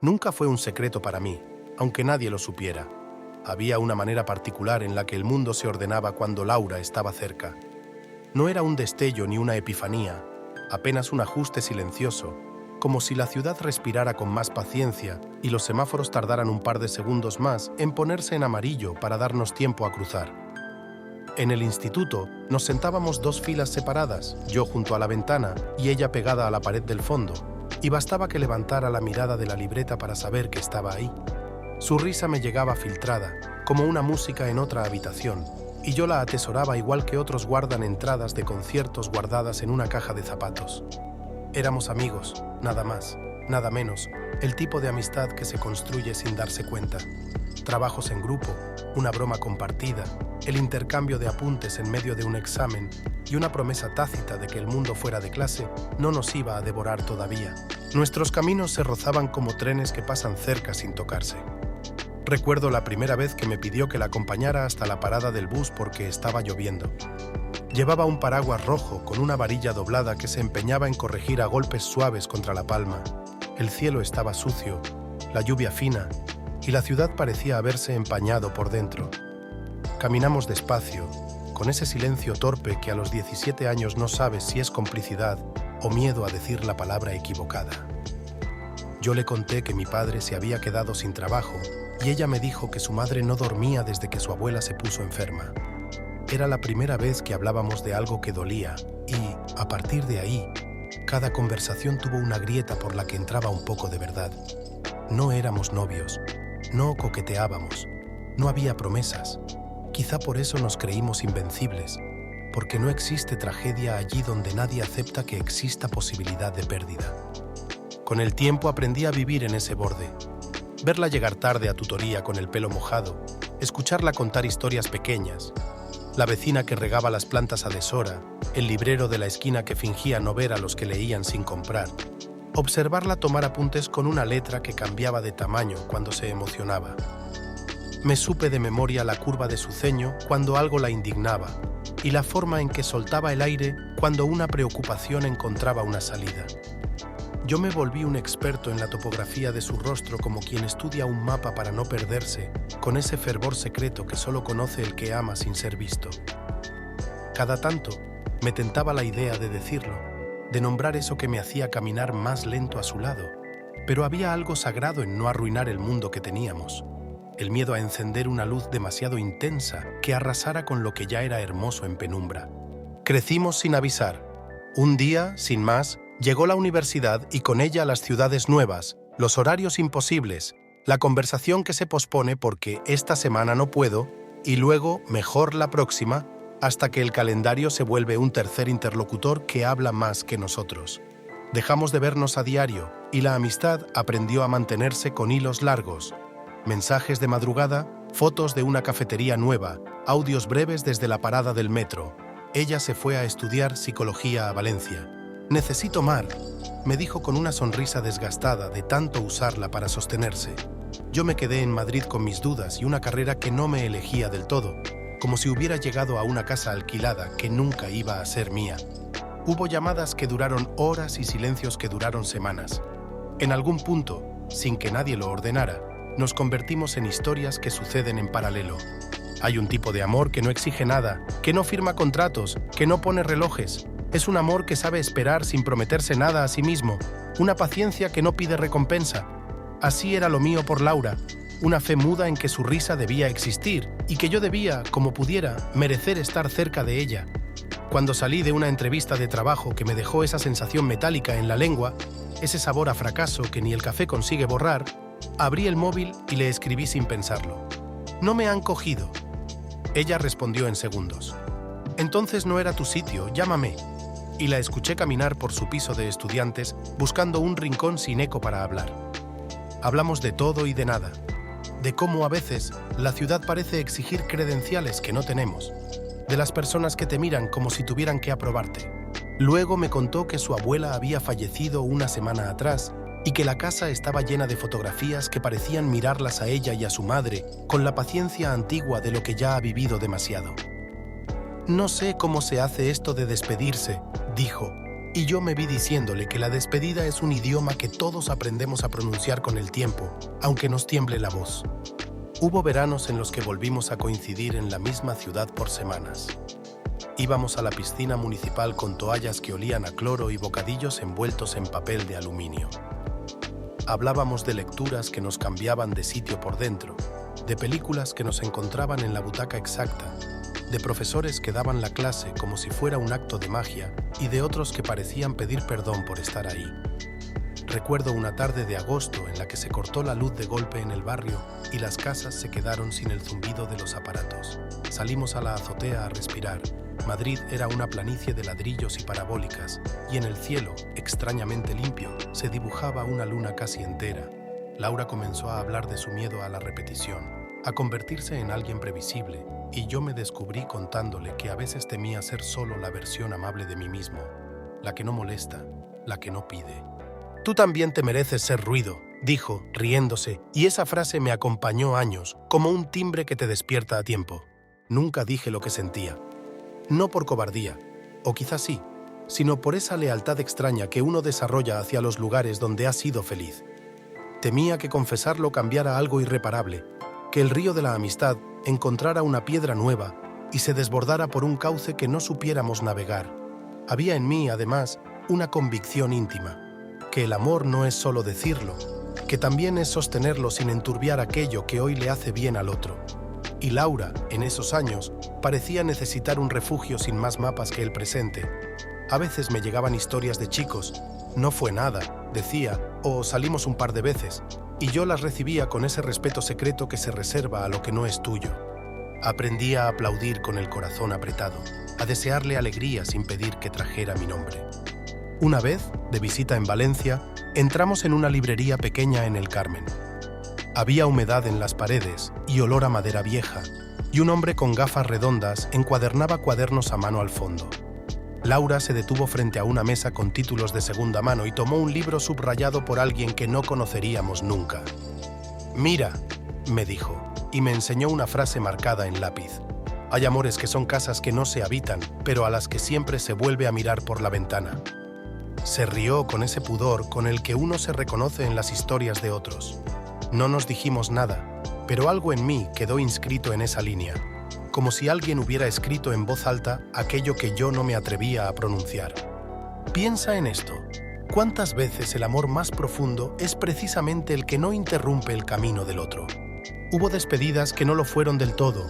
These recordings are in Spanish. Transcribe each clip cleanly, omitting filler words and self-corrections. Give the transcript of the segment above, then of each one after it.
Nunca fue un secreto para mí, aunque nadie lo supiera. Había una manera particular en la que el mundo se ordenaba cuando Laura estaba cerca. No era un destello ni una epifanía, apenas un ajuste silencioso, como si la ciudad respirara con más paciencia y los semáforos tardaran un par de segundos más en ponerse en amarillo para darnos tiempo a cruzar. En el instituto nos sentábamos dos filas separadas, yo junto a la ventana y ella pegada a la pared del fondo, y bastaba que levantara la mirada de la libreta para saber que estaba ahí. Su risa me llegaba filtrada, como una música en otra habitación, y yo la atesoraba igual que otros guardan entradas de conciertos guardadas en una caja de zapatos. Éramos amigos, nada más, nada menos, el tipo de amistad que se construye sin darse cuenta. Trabajos en grupo, una broma compartida, el intercambio de apuntes en medio de un examen y una promesa tácita de que el mundo fuera de clase no nos iba a devorar todavía. Nuestros caminos se rozaban como trenes que pasan cerca sin tocarse. Recuerdo la primera vez que me pidió que la acompañara hasta la parada del bus porque estaba lloviendo. Llevaba un paraguas rojo con una varilla doblada que se empeñaba en corregir a golpes suaves contra la palma. El cielo estaba sucio, la lluvia fina, y la ciudad parecía haberse empañado por dentro. Caminamos despacio, con ese silencio torpe que a los 17 años no sabes si es complicidad o miedo a decir la palabra equivocada. Yo le conté que mi padre se había quedado sin trabajo y ella me dijo que su madre no dormía desde que su abuela se puso enferma. Era la primera vez que hablábamos de algo que dolía y, a partir de ahí, cada conversación tuvo una grieta por la que entraba un poco de verdad. No éramos novios, no coqueteábamos, no había promesas. Quizá por eso nos creímos invencibles, porque no existe tragedia allí donde nadie acepta que exista posibilidad de pérdida. Con el tiempo aprendí a vivir en ese borde. Verla llegar tarde a tutoría con el pelo mojado, escucharla contar historias pequeñas, la vecina que regaba las plantas a deshora, el librero de la esquina que fingía no ver a los que leían sin comprar, observarla tomar apuntes con una letra que cambiaba de tamaño cuando se emocionaba. Me supe de memoria la curva de su ceño cuando algo la indignaba y la forma en que soltaba el aire cuando una preocupación encontraba una salida. Yo me volví un experto en la topografía de su rostro como quien estudia un mapa para no perderse, con ese fervor secreto que solo conoce el que ama sin ser visto. Cada tanto me tentaba la idea de decirlo, de nombrar eso que me hacía caminar más lento a su lado, pero había algo sagrado en no arruinar el mundo que teníamos. El miedo a encender una luz demasiado intensa que arrasara con lo que ya era hermoso en penumbra. Crecimos sin avisar. Un día, sin más, llegó la universidad y con ella las ciudades nuevas, los horarios imposibles, la conversación que se pospone porque esta semana no puedo y luego mejor la próxima, hasta que el calendario se vuelve un tercer interlocutor que habla más que nosotros. Dejamos de vernos a diario y la amistad aprendió a mantenerse con hilos largos. Mensajes de madrugada, fotos de una cafetería nueva, audios breves desde la parada del metro. Ella se fue a estudiar psicología a Valencia. «Necesito mar», me dijo con una sonrisa desgastada de tanto usarla para sostenerse. Yo me quedé en Madrid con mis dudas y una carrera que no me elegía del todo, como si hubiera llegado a una casa alquilada que nunca iba a ser mía. Hubo llamadas que duraron horas y silencios que duraron semanas. En algún punto, sin que nadie lo ordenara, nos convertimos en historias que suceden en paralelo. Hay un tipo de amor que no exige nada, que no firma contratos, que no pone relojes. Es un amor que sabe esperar sin prometerse nada a sí mismo, una paciencia que no pide recompensa. Así era lo mío por Laura, una fe muda en que su risa debía existir y que yo debía, como pudiera, merecer estar cerca de ella. Cuando salí de una entrevista de trabajo que me dejó esa sensación metálica en la lengua, ese sabor a fracaso que ni el café consigue borrar, abrí el móvil y le escribí sin pensarlo. «No me han cogido». Ella respondió en segundos. «Entonces no era tu sitio, llámame». Y la escuché caminar por su piso de estudiantes buscando un rincón sin eco para hablar. Hablamos de todo y de nada. De cómo a veces la ciudad parece exigir credenciales que no tenemos. De las personas que te miran como si tuvieran que aprobarte. Luego me contó que su abuela había fallecido una semana atrás y que la casa estaba llena de fotografías que parecían mirarlas a ella y a su madre con la paciencia antigua de lo que ya ha vivido demasiado. «No sé cómo se hace esto de despedirse», dijo, Y yo me vi diciéndole que la despedida es un idioma que todos aprendemos a pronunciar con el tiempo, aunque nos tiemble la voz. Hubo veranos en los que volvimos a coincidir en la misma ciudad por semanas. Íbamos a la piscina municipal con toallas que olían a cloro y bocadillos envueltos en papel de aluminio. Hablábamos de lecturas que nos cambiaban de sitio por dentro, de películas que nos encontraban en la butaca exacta, de profesores que daban la clase como si fuera un acto de magia y de otros que parecían pedir perdón por estar ahí. Recuerdo una tarde de agosto en la que se cortó la luz de golpe en el barrio y las casas se quedaron sin el zumbido de los aparatos. Salimos a la azotea a respirar. Madrid era una planicie de ladrillos y parabólicas, y en el cielo, extrañamente limpio, se dibujaba una luna casi entera. Laura comenzó a hablar de su miedo a la repetición, a convertirse en alguien previsible, y yo me descubrí contándole que a veces temía ser solo la versión amable de mí mismo, la que no molesta, la que no pide. «Tú también te mereces ser ruido», dijo, riéndose, y esa frase me acompañó años, como un timbre que te despierta a tiempo. Nunca dije lo que sentía. No por cobardía, o quizás sí, sino por esa lealtad extraña que uno desarrolla hacia los lugares donde ha sido feliz. Temía que confesarlo cambiara algo irreparable, que el río de la amistad encontrara una piedra nueva y se desbordara por un cauce que no supiéramos navegar. Había en mí, además, una convicción íntima, que el amor no es solo decirlo, que también es sostenerlo sin enturbiar aquello que hoy le hace bien al otro. Y Laura, en esos años, parecía necesitar un refugio sin más mapas que el presente. A veces me llegaban historias de chicos. «No fue nada», decía, o «salimos un par de veces», y yo las recibía con ese respeto secreto que se reserva a lo que no es tuyo. Aprendí a aplaudir con el corazón apretado, a desearle alegría sin pedir que trajera mi nombre. Una vez, de visita en Valencia, entramos en una librería pequeña en el Carmen. Había humedad en las paredes y olor a madera vieja, y un hombre con gafas redondas encuadernaba cuadernos a mano al fondo. Laura se detuvo frente a una mesa con títulos de segunda mano y tomó un libro subrayado por alguien que no conoceríamos nunca. «Mira», me dijo, y me enseñó una frase marcada en lápiz. «Hay amores que son casas que no se habitan, pero a las que siempre se vuelve a mirar por la ventana». Se rió con ese pudor con el que uno se reconoce en las historias de otros. No nos dijimos nada, pero algo en mí quedó inscrito en esa línea, como si alguien hubiera escrito en voz alta aquello que yo no me atrevía a pronunciar. Piensa en esto. ¿Cuántas veces el amor más profundo es precisamente el que no interrumpe el camino del otro? Hubo despedidas que no lo fueron del todo.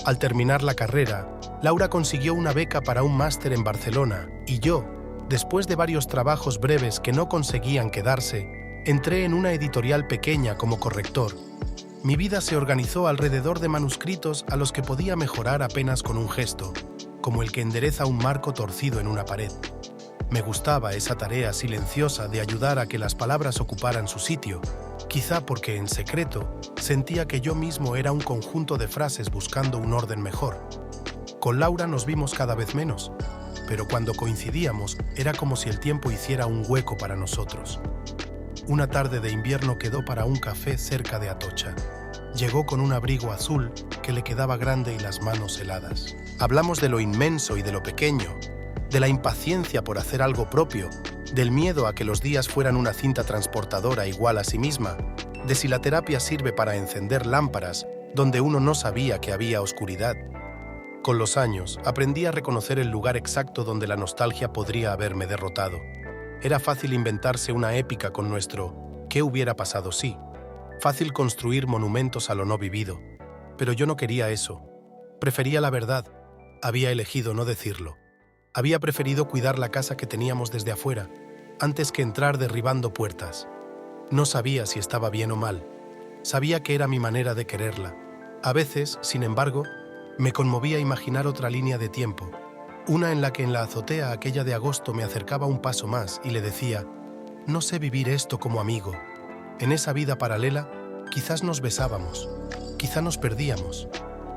Al terminar la carrera, Laura consiguió una beca para un máster en Barcelona y yo, después de varios trabajos breves que no conseguían quedarse, entré en una editorial pequeña como corrector. Mi vida se organizó alrededor de manuscritos a los que podía mejorar apenas con un gesto, como el que endereza un marco torcido en una pared. Me gustaba esa tarea silenciosa de ayudar a que las palabras ocuparan su sitio, quizá porque en secreto sentía que yo mismo era un conjunto de frases buscando un orden mejor. Con Laura nos vimos cada vez menos, pero cuando coincidíamos era como si el tiempo hiciera un hueco para nosotros. Una tarde de invierno quedó para un café cerca de Atocha. Llegó con un abrigo azul que le quedaba grande y las manos heladas. Hablamos de lo inmenso y de lo pequeño, de la impaciencia por hacer algo propio, del miedo a que los días fueran una cinta transportadora igual a sí misma, de si la terapia sirve para encender lámparas donde uno no sabía que había oscuridad. Con los años, aprendí a reconocer el lugar exacto donde la nostalgia podría haberme derrotado. Era fácil inventarse una épica con nuestro «¿qué hubiera pasado si?». Fácil construir monumentos a lo no vivido. Pero yo no quería eso. Prefería la verdad. Había elegido no decirlo. Había preferido cuidar la casa que teníamos desde afuera, antes que entrar derribando puertas. No sabía si estaba bien o mal. Sabía que era mi manera de quererla. A veces, sin embargo, me conmovía imaginar otra línea de tiempo. Una en la que en la azotea aquella de agosto me acercaba un paso más y le decía: «No sé vivir esto como amigo». En esa vida paralela, quizás nos besábamos, quizá nos perdíamos,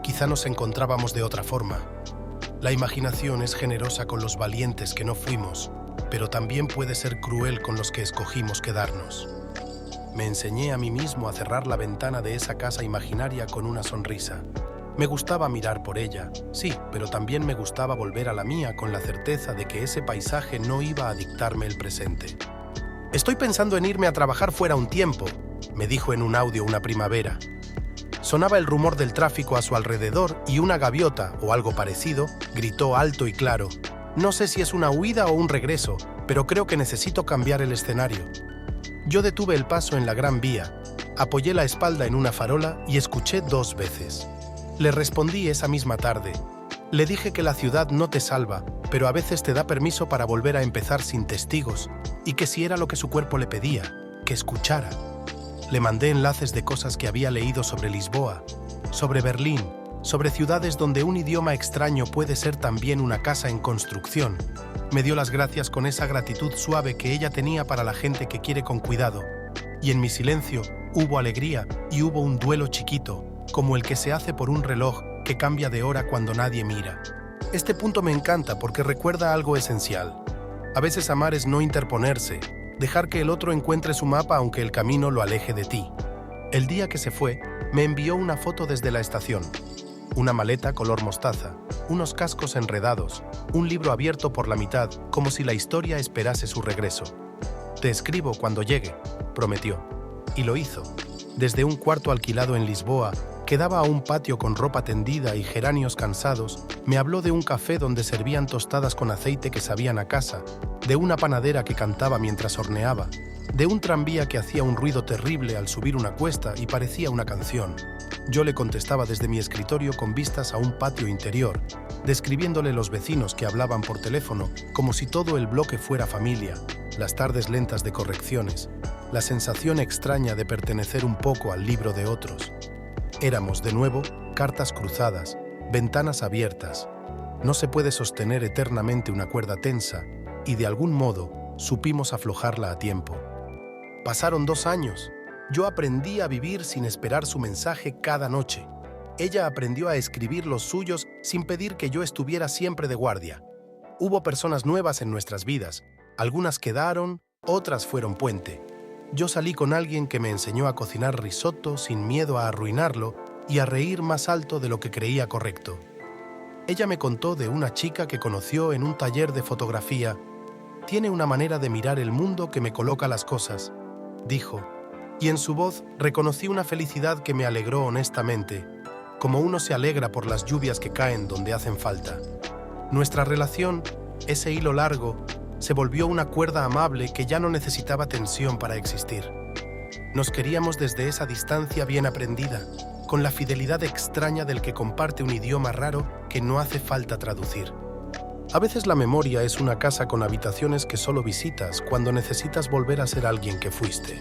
quizá nos encontrábamos de otra forma. La imaginación es generosa con los valientes que no fuimos, pero también puede ser cruel con los que escogimos quedarnos. Me enseñé a mí mismo a cerrar la ventana de esa casa imaginaria con una sonrisa. Me gustaba mirar por ella, sí, pero también me gustaba volver a la mía con la certeza de que ese paisaje no iba a dictarme el presente. «Estoy pensando en irme a trabajar fuera un tiempo», me dijo en un audio una primavera. Sonaba el rumor del tráfico a su alrededor y una gaviota, o algo parecido, gritó alto y claro: «No sé si es una huida o un regreso, pero creo que necesito cambiar el escenario». Yo detuve el paso en la Gran Vía, apoyé la espalda en una farola y escuché 2 veces. Le respondí esa misma tarde. Le dije que la ciudad no te salva, pero a veces te da permiso para volver a empezar sin testigos, y que si era lo que su cuerpo le pedía, que escuchara. Le mandé enlaces de cosas que había leído sobre Lisboa, sobre Berlín, sobre ciudades donde un idioma extraño puede ser también una casa en construcción. Me dio las gracias con esa gratitud suave que ella tenía para la gente que quiere con cuidado. Y en mi silencio hubo alegría y hubo un duelo chiquito, como el que se hace por un reloj que cambia de hora cuando nadie mira. Este punto me encanta porque recuerda algo esencial. A veces amar es no interponerse, dejar que el otro encuentre su mapa aunque el camino lo aleje de ti. El día que se fue, me envió una foto desde la estación. Una maleta color mostaza, unos cascos enredados, un libro abierto por la mitad, como si la historia esperase su regreso. «Te escribo cuando llegue», prometió. Y lo hizo. Desde un cuarto alquilado en Lisboa, que daba a un patio con ropa tendida y geranios cansados, me habló de un café donde servían tostadas con aceite que sabían a casa, de una panadera que cantaba mientras horneaba, de un tranvía que hacía un ruido terrible al subir una cuesta y parecía una canción. Yo le contestaba desde mi escritorio con vistas a un patio interior, describiéndole los vecinos que hablaban por teléfono como si todo el bloque fuera familia, las tardes lentas de correcciones, la sensación extraña de pertenecer un poco al libro de otros. Éramos, de nuevo, cartas cruzadas, ventanas abiertas. No se puede sostener eternamente una cuerda tensa, y de algún modo supimos aflojarla a tiempo. Pasaron 2 años. Yo aprendí a vivir sin esperar su mensaje cada noche. Ella aprendió a escribir los suyos sin pedir que yo estuviera siempre de guardia. Hubo personas nuevas en nuestras vidas. Algunas quedaron, otras fueron puente. Yo salí con alguien que me enseñó a cocinar risotto sin miedo a arruinarlo y a reír más alto de lo que creía correcto. Ella me contó de una chica que conoció en un taller de fotografía. «Tiene una manera de mirar el mundo que me coloca las cosas», dijo, y en su voz reconocí una felicidad que me alegró honestamente, como uno se alegra por las lluvias que caen donde hacen falta. Nuestra relación, ese hilo largo, se volvió una cuerda amable que ya no necesitaba tensión para existir. Nos queríamos desde esa distancia bien aprendida, con la fidelidad extraña del que comparte un idioma raro que no hace falta traducir. A veces la memoria es una casa con habitaciones que solo visitas cuando necesitas volver a ser alguien que fuiste.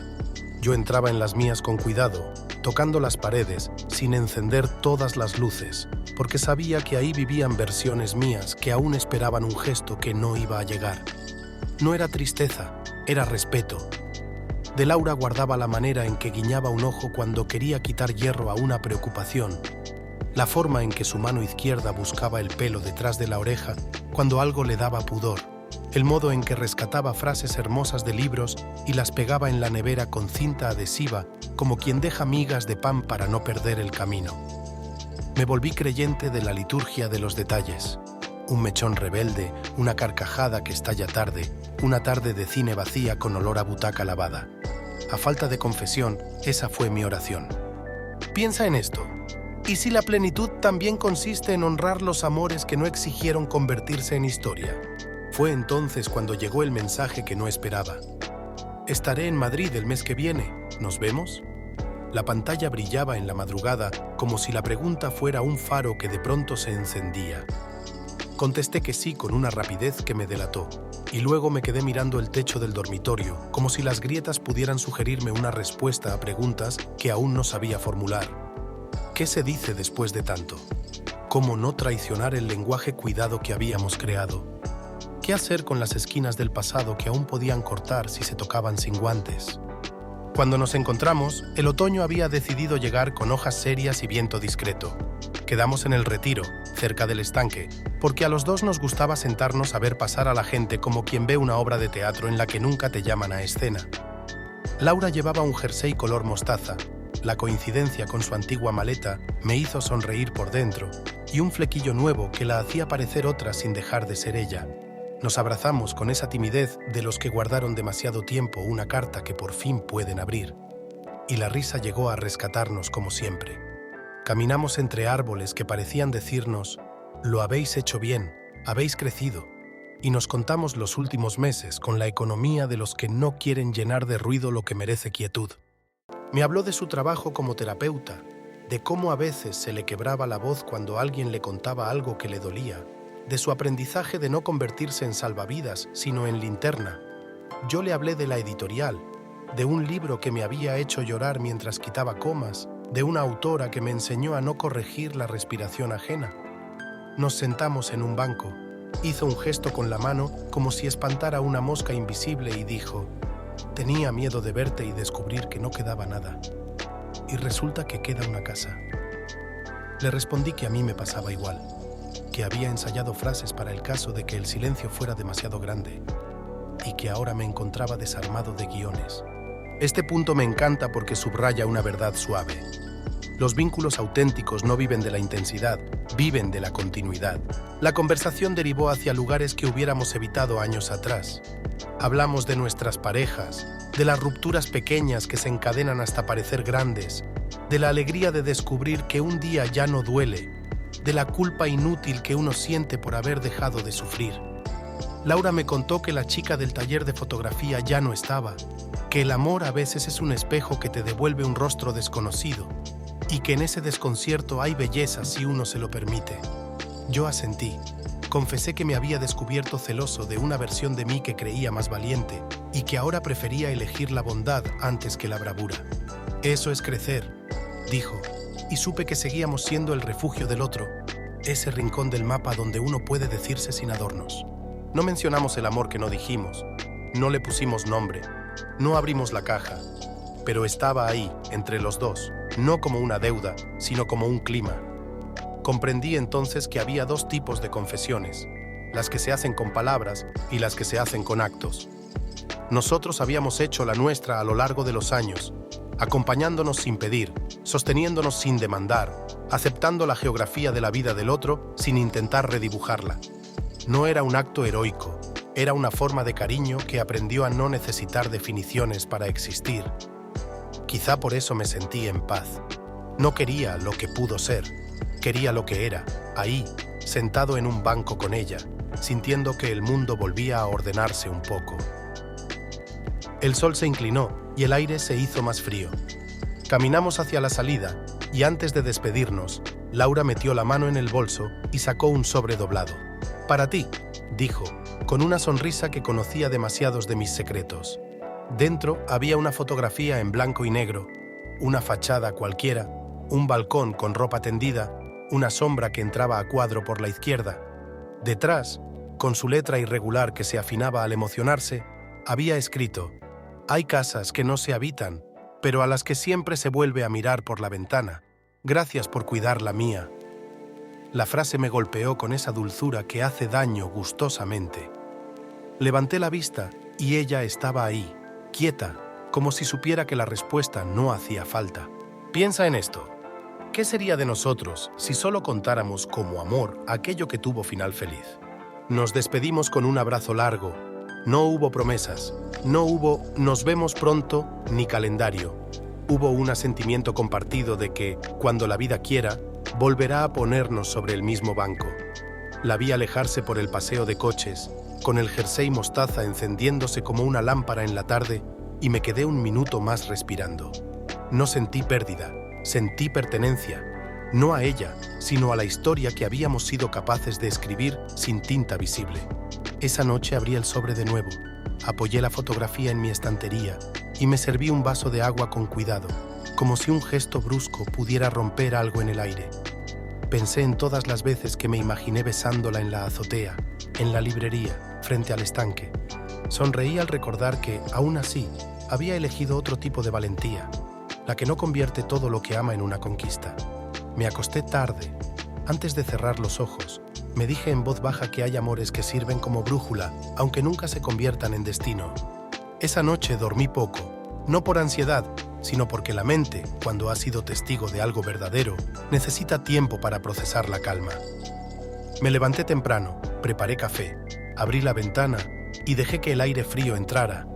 Yo entraba en las mías con cuidado, tocando las paredes, sin encender todas las luces, porque sabía que ahí vivían versiones mías que aún esperaban un gesto que no iba a llegar. No era tristeza, era respeto. De Laura guardaba la manera en que guiñaba un ojo cuando quería quitar hierro a una preocupación, la forma en que su mano izquierda buscaba el pelo detrás de la oreja cuando algo le daba pudor, el modo en que rescataba frases hermosas de libros y las pegaba en la nevera con cinta adhesiva como quien deja migas de pan para no perder el camino. Me volví creyente de la liturgia de los detalles. Un mechón rebelde, una carcajada que estalla tarde, una tarde de cine vacía con olor a butaca lavada. A falta de confesión, esa fue mi oración. Piensa en esto. ¿Y si la plenitud también consiste en honrar los amores que no exigieron convertirse en historia? Fue entonces cuando llegó el mensaje que no esperaba. «Estaré en Madrid el mes que viene. ¿Nos vemos?» La pantalla brillaba en la madrugada como si la pregunta fuera un faro que de pronto se encendía. Contesté que sí con una rapidez que me delató, y luego me quedé mirando el techo del dormitorio, como si las grietas pudieran sugerirme una respuesta a preguntas que aún no sabía formular. ¿Qué se dice después de tanto? ¿Cómo no traicionar el lenguaje cuidado que habíamos creado? ¿Qué hacer con las esquinas del pasado que aún podían cortar si se tocaban sin guantes? Cuando nos encontramos, el otoño había decidido llegar con hojas serias y viento discreto. Quedamos en el Retiro, cerca del estanque, porque a los dos nos gustaba sentarnos a ver pasar a la gente como quien ve una obra de teatro en la que nunca te llaman a escena. Laura llevaba un jersey color mostaza, La coincidencia con su antigua maleta me hizo sonreír por dentro, y un flequillo nuevo que la hacía parecer otra sin dejar de ser ella. Nos abrazamos con esa timidez de los que guardaron demasiado tiempo una carta que por fin pueden abrir. Y la risa llegó a rescatarnos como siempre. Caminamos entre árboles que parecían decirnos: «Lo habéis hecho bien, habéis crecido». Y nos contamos los últimos meses con la economía de los que no quieren llenar de ruido lo que merece quietud. Me habló de su trabajo como terapeuta, de cómo a veces se le quebraba la voz cuando alguien le contaba algo que le dolía, de su aprendizaje de no convertirse en salvavidas, sino en linterna. Yo le hablé de la editorial, de un libro que me había hecho llorar mientras quitaba comas, de una autora que me enseñó a no corregir la respiración ajena. Nos sentamos en un banco. Hizo un gesto con la mano como si espantara una mosca invisible y dijo: «Tenía miedo de verte y descubrir que no quedaba nada. Y resulta que queda una casa». Le respondí que a mí me pasaba igual, que había ensayado frases para el caso de que el silencio fuera demasiado grande y que ahora me encontraba desarmado de guiones. Este punto me encanta porque subraya una verdad suave. Los vínculos auténticos no viven de la intensidad, viven de la continuidad. La conversación derivó hacia lugares que hubiéramos evitado años atrás. Hablamos de nuestras parejas, de las rupturas pequeñas que se encadenan hasta parecer grandes, de la alegría de descubrir que un día ya no duele, de la culpa inútil que uno siente por haber dejado de sufrir. Laura me contó que la chica del taller de fotografía ya no estaba, que el amor a veces es un espejo que te devuelve un rostro desconocido y que en ese desconcierto hay belleza si uno se lo permite. Yo asentí. Confesé que me había descubierto celoso de una versión de mí que creía más valiente y que ahora prefería elegir la bondad antes que la bravura. «Eso es crecer», dijo, y supe que seguíamos siendo el refugio del otro, ese rincón del mapa donde uno puede decirse sin adornos. No mencionamos el amor que no dijimos, no le pusimos nombre, no abrimos la caja, pero estaba ahí, entre los dos, no como una deuda, sino como un clima. Comprendí entonces que había dos tipos de confesiones, las que se hacen con palabras y las que se hacen con actos. Nosotros habíamos hecho la nuestra a lo largo de los años, acompañándonos sin pedir, sosteniéndonos sin demandar, aceptando la geografía de la vida del otro sin intentar redibujarla. No era un acto heroico, era una forma de cariño que aprendió a no necesitar definiciones para existir. Quizá por eso me sentí en paz. No quería lo que pudo ser, quería lo que era, ahí, sentado en un banco con ella, sintiendo que el mundo volvía a ordenarse un poco. El sol se inclinó y el aire se hizo más frío. Caminamos hacia la salida y antes de despedirnos, Laura metió la mano en el bolso y sacó un sobre doblado. «Para ti», dijo, con una sonrisa que conocía demasiados de mis secretos. Dentro había una fotografía en blanco y negro, una fachada cualquiera, un balcón con ropa tendida, una sombra que entraba a cuadro por la izquierda. Detrás, con su letra irregular que se afinaba al emocionarse, había escrito: «Hay casas que no se habitan, pero a las que siempre se vuelve a mirar por la ventana. Gracias por cuidar la mía». La frase me golpeó con esa dulzura que hace daño gustosamente. Levanté la vista y ella estaba ahí, quieta, como si supiera que la respuesta no hacía falta. Piensa en esto. ¿Qué sería de nosotros si solo contáramos como amor aquello que tuvo final feliz? Nos despedimos con un abrazo largo. No hubo promesas, no hubo «nos vemos pronto» ni calendario. Hubo un asentimiento compartido de que, cuando la vida quiera, volverá a ponernos sobre el mismo banco. La vi alejarse por el paseo de coches, con el jersey mostaza encendiéndose como una lámpara en la tarde, y me quedé un minuto más respirando. No sentí pérdida, sentí pertenencia, no a ella, sino a la historia que habíamos sido capaces de escribir sin tinta visible. Esa noche abrí el sobre de nuevo, apoyé la fotografía en mi estantería y me serví un vaso de agua con cuidado, como si un gesto brusco pudiera romper algo en el aire. Pensé en todas las veces que me imaginé besándola en la azotea, en la librería, frente al estanque. Sonreí al recordar que, aún así, había elegido otro tipo de valentía, la que no convierte todo lo que ama en una conquista. Me acosté tarde. Antes de cerrar los ojos, me dije en voz baja que hay amores que sirven como brújula, aunque nunca se conviertan en destino. Esa noche dormí poco, no por ansiedad, sino porque la mente, cuando ha sido testigo de algo verdadero, necesita tiempo para procesar la calma. Me levanté temprano, preparé café, abrí la ventana y dejé que el aire frío entrara.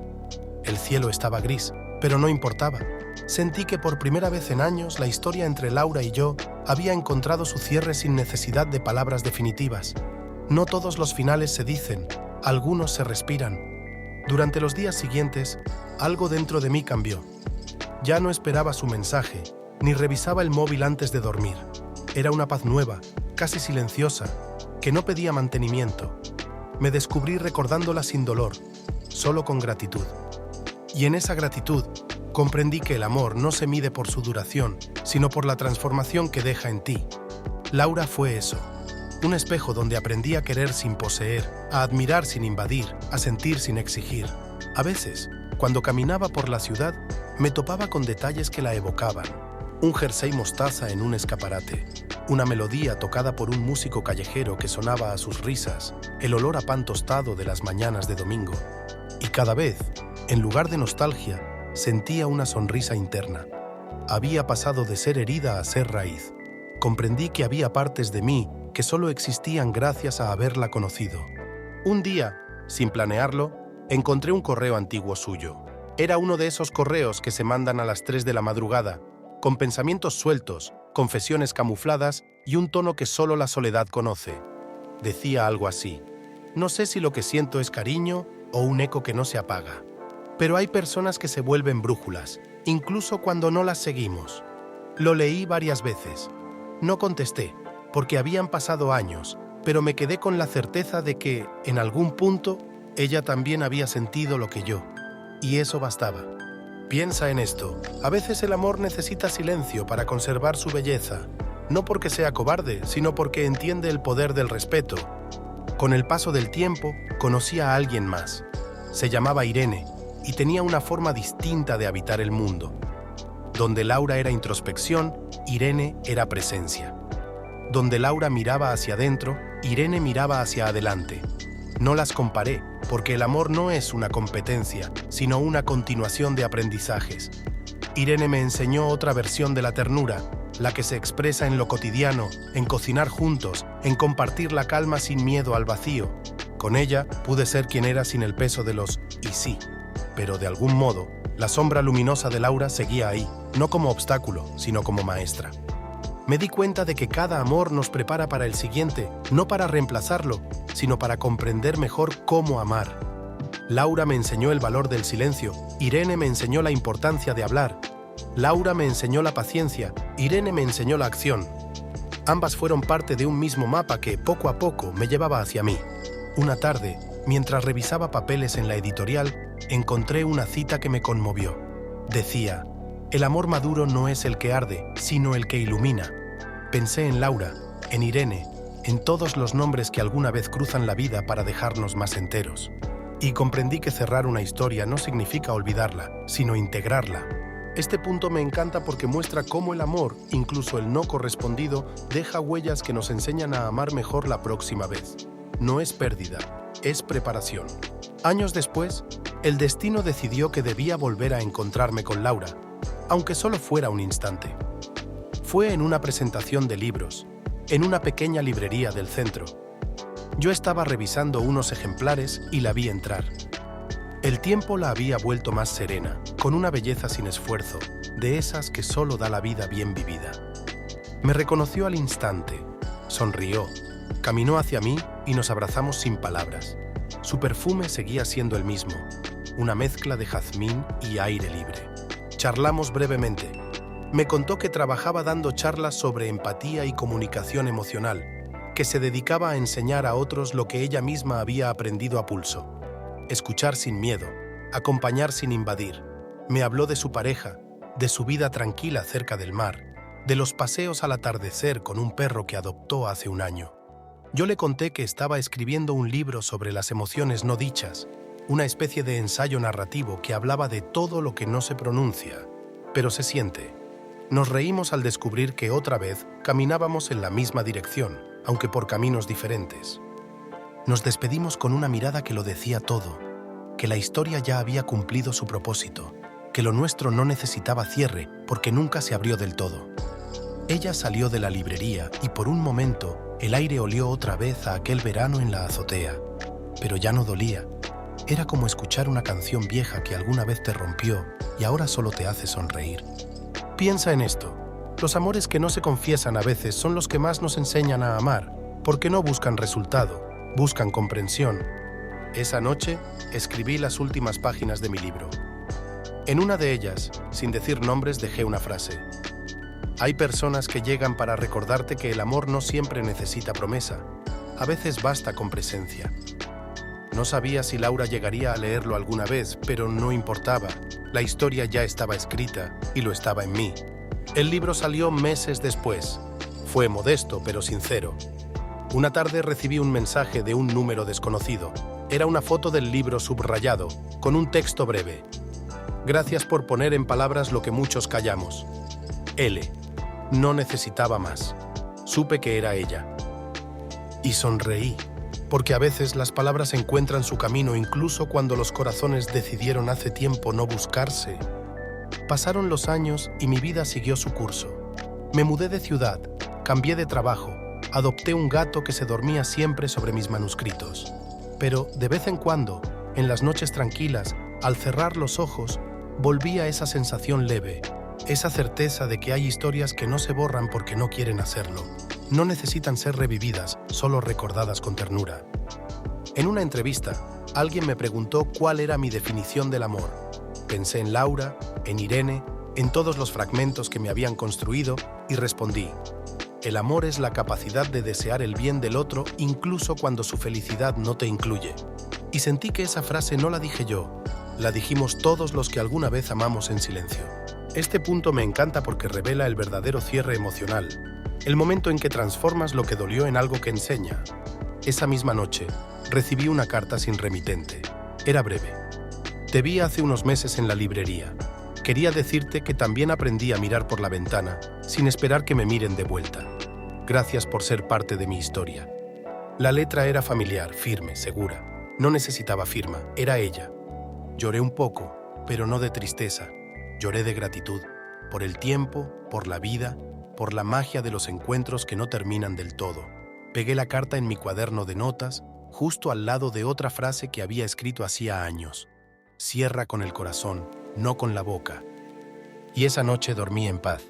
El cielo estaba gris, pero no importaba. Sentí que por primera vez en años la historia entre Laura y yo había encontrado su cierre sin necesidad de palabras definitivas. No todos los finales se dicen, algunos se respiran. Durante los días siguientes, algo dentro de mí cambió. Ya no esperaba su mensaje, ni revisaba el móvil antes de dormir. Era una paz nueva, casi silenciosa, que no pedía mantenimiento. Me descubrí recordándola sin dolor, solo con gratitud. Y en esa gratitud, comprendí que el amor no se mide por su duración, sino por la transformación que deja en ti. Laura fue eso, un espejo donde aprendí a querer sin poseer, a admirar sin invadir, a sentir sin exigir. A veces, cuando caminaba por la ciudad, me topaba con detalles que la evocaban. Un jersey mostaza en un escaparate, una melodía tocada por un músico callejero que sonaba a sus risas, el olor a pan tostado de las mañanas de domingo. Y cada vez, en lugar de nostalgia, sentía una sonrisa interna. Había pasado de ser herida a ser raíz. Comprendí que había partes de mí que solo existían gracias a haberla conocido. Un día, sin planearlo, encontré un correo antiguo suyo. Era uno de esos correos que se mandan a las 3 de la madrugada, con pensamientos sueltos, confesiones camufladas y un tono que solo la soledad conoce. Decía algo así: no sé si lo que siento es cariño o un eco que no se apaga. Pero hay personas que se vuelven brújulas, incluso cuando no las seguimos. Lo leí varias veces. No contesté, porque habían pasado años, pero me quedé con la certeza de que, en algún punto, ella también había sentido lo que yo. Y eso bastaba. Piensa en esto. A veces el amor necesita silencio para conservar su belleza, no porque sea cobarde, sino porque entiende el poder del respeto. Con el paso del tiempo, conocí a alguien más. Se llamaba Irene, y tenía una forma distinta de habitar el mundo. Donde Laura era introspección, Irene era presencia. Donde Laura miraba hacia adentro, Irene miraba hacia adelante. No las comparé, porque el amor no es una competencia, sino una continuación de aprendizajes. Irene me enseñó otra versión de la ternura, la que se expresa en lo cotidiano, en cocinar juntos, en compartir la calma sin miedo al vacío. Con ella pude ser quien era sin el peso de los «y sí». Pero de algún modo, la sombra luminosa de Laura seguía ahí, no como obstáculo, sino como maestra. Me di cuenta de que cada amor nos prepara para el siguiente, no para reemplazarlo, sino para comprender mejor cómo amar. Laura me enseñó el valor del silencio, Irene me enseñó la importancia de hablar. Laura me enseñó la paciencia, Irene me enseñó la acción. Ambas fueron parte de un mismo mapa que, poco a poco, me llevaba hacia mí. Una tarde, mientras revisaba papeles en la editorial, encontré una cita que me conmovió. Decía: el amor maduro no es el que arde, sino el que ilumina. Pensé en Laura, en Irene, en todos los nombres que alguna vez cruzan la vida para dejarnos más enteros. Y comprendí que cerrar una historia no significa olvidarla, sino integrarla. Este punto me encanta porque muestra cómo el amor, incluso el no correspondido, deja huellas que nos enseñan a amar mejor la próxima vez. No es pérdida, es preparación. Años después, el destino decidió que debía volver a encontrarme con Laura, aunque solo fuera un instante. Fue en una presentación de libros, en una pequeña librería del centro. Yo estaba revisando unos ejemplares y la vi entrar. El tiempo la había vuelto más serena, con una belleza sin esfuerzo, de esas que solo da la vida bien vivida. Me reconoció al instante, sonrió, caminó hacia mí y nos abrazamos sin palabras. Su perfume seguía siendo el mismo, una mezcla de jazmín y aire libre. Charlamos brevemente. Me contó que trabajaba dando charlas sobre empatía y comunicación emocional, que se dedicaba a enseñar a otros lo que ella misma había aprendido a pulso. Escuchar sin miedo, acompañar sin invadir. Me habló de su pareja, de su vida tranquila cerca del mar, de los paseos al atardecer con un perro que adoptó hace un año. Yo le conté que estaba escribiendo un libro sobre las emociones no dichas, una especie de ensayo narrativo que hablaba de todo lo que no se pronuncia, pero se siente. Nos reímos al descubrir que otra vez caminábamos en la misma dirección, aunque por caminos diferentes. Nos despedimos con una mirada que lo decía todo, que la historia ya había cumplido su propósito, que lo nuestro no necesitaba cierre porque nunca se abrió del todo. Ella salió de la librería y por un momento el aire olió otra vez a aquel verano en la azotea, pero ya no dolía. Era como escuchar una canción vieja que alguna vez te rompió y ahora solo te hace sonreír. Piensa en esto. Los amores que no se confiesan a veces son los que más nos enseñan a amar, porque no buscan resultado, buscan comprensión. Esa noche escribí las últimas páginas de mi libro. En una de ellas, sin decir nombres, dejé una frase. Hay personas que llegan para recordarte que el amor no siempre necesita promesa. A veces basta con presencia. No sabía si Laura llegaría a leerlo alguna vez, pero no importaba. La historia ya estaba escrita y lo estaba en mí. El libro salió meses después. Fue modesto, pero sincero. Una tarde recibí un mensaje de un número desconocido. Era una foto del libro subrayado, con un texto breve. Gracias por poner en palabras lo que muchos callamos. L. No necesitaba más. Supe que era ella. Y sonreí, porque a veces las palabras encuentran su camino incluso cuando los corazones decidieron hace tiempo no buscarse. Pasaron los años y mi vida siguió su curso. Me mudé de ciudad, cambié de trabajo, adopté un gato que se dormía siempre sobre mis manuscritos. Pero, de vez en cuando, en las noches tranquilas, al cerrar los ojos, volvía esa sensación leve, esa certeza de que hay historias que no se borran porque no quieren hacerlo. No necesitan ser revividas, solo recordadas con ternura. En una entrevista, alguien me preguntó cuál era mi definición del amor. Pensé en Laura, en Irene, en todos los fragmentos que me habían construido y respondí: el amor es la capacidad de desear el bien del otro incluso cuando su felicidad no te incluye. Y sentí que esa frase no la dije yo, la dijimos todos los que alguna vez amamos en silencio. Este punto me encanta porque revela el verdadero cierre emocional, el momento en que transformas lo que dolió en algo que enseña. Esa misma noche, recibí una carta sin remitente. Era breve. Te vi hace unos meses en la librería. Quería decirte que también aprendí a mirar por la ventana, sin esperar que me miren de vuelta. Gracias por ser parte de mi historia. La letra era familiar, firme, segura. No necesitaba firma, era ella. Lloré un poco, pero no de tristeza. Lloré de gratitud, por el tiempo, por la vida, por la magia de los encuentros que no terminan del todo. Pegué la carta en mi cuaderno de notas, justo al lado de otra frase que había escrito hacía años. Cierra con el corazón, no con la boca. Y esa noche dormí en paz.